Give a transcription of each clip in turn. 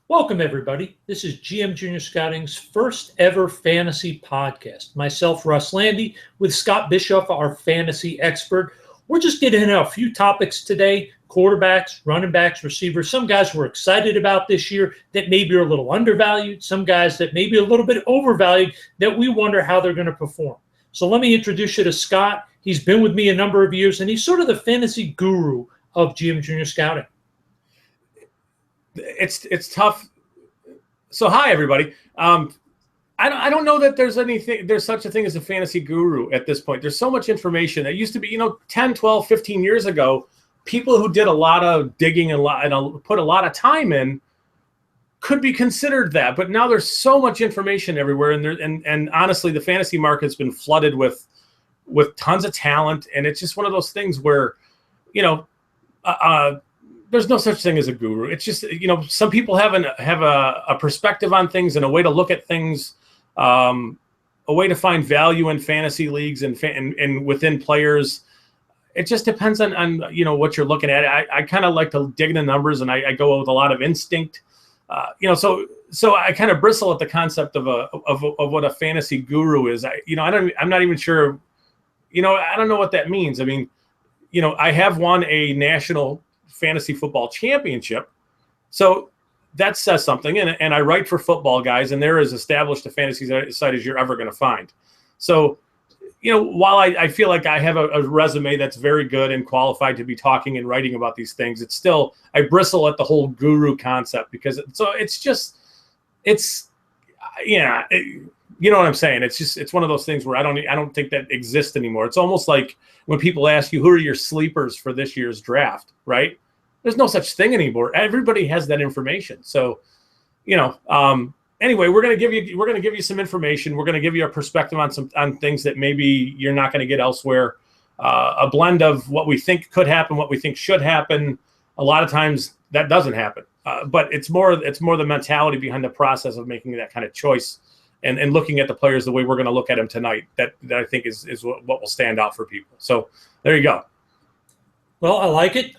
Welcome, everybody. This is GM Junior Scouting's first ever fantasy podcast. Myself, Russ Landy, with Scott Bischoff, our fantasy expert. We're just getting into a few topics today: quarterbacks, running backs, receivers. Some guys we're excited about this year that maybe are a little undervalued. Some guys that maybe a little bit overvalued that we wonder how they're going to perform. So let me introduce you to Scott. He's been with me a number of years, and he's sort of the fantasy guru of GM Junior Scouting. It's tough. So hi everybody. I don't know that there's such a thing as a fantasy guru at this point. There's so much information. It used to be, 10, 12, 15 years ago, people who did a lot of digging and put a lot of time in could be considered that. But now there's so much information everywhere, and honestly, the fantasy market's been flooded with tons of talent, and it's just one of those things where, there's no such thing as a guru. It's just, some people have a perspective on things and a way to look at things, a way to find value in fantasy leagues and within players. It just depends on what you're looking at. I kind of like to dig in the numbers, and I go with a lot of instinct. So I kind of bristle at the concept of what a fantasy guru is. I'm not even sure. I don't know what that means. I mean, I have won a national fantasy football championship, so that says something, and I write for Football Guys, and they're as established a fantasy site as you're ever going to find. So while I feel like I have a resume that's very good and qualified to be talking and writing about these things, it's still, I bristle at the whole guru concept, because you know what I'm saying? It's one of those things where I don't think that exists anymore. It's almost like when people ask you, who are your sleepers for this year's draft, right? There's no such thing anymore. Everybody has that information. So, anyway, we're going to give you some information. We're going to give you a perspective on things that maybe you're not going to get elsewhere. A blend of what we think could happen, what we think should happen. A lot of times that doesn't happen. But it's more the mentality behind the process of making that kind of choice. And looking at the players the way we're going to look at them tonight, that I think is what will stand out for people. So there you go. Well, I like it.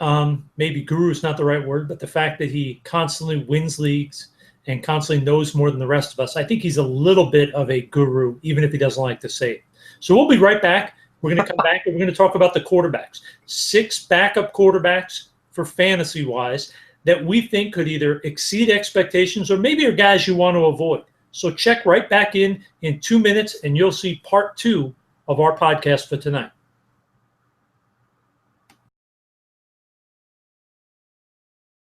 Maybe guru is not the right word, but the fact that he constantly wins leagues and constantly knows more than the rest of us, I think he's a little bit of a guru, even if he doesn't like to say it. So we'll be right back. We're going to come back and we're going to talk about the quarterbacks. 6 backup quarterbacks for fantasy-wise that we think could either exceed expectations or maybe are guys you want to avoid. So check right back in 2 minutes, and you'll see part 2 of our podcast for tonight.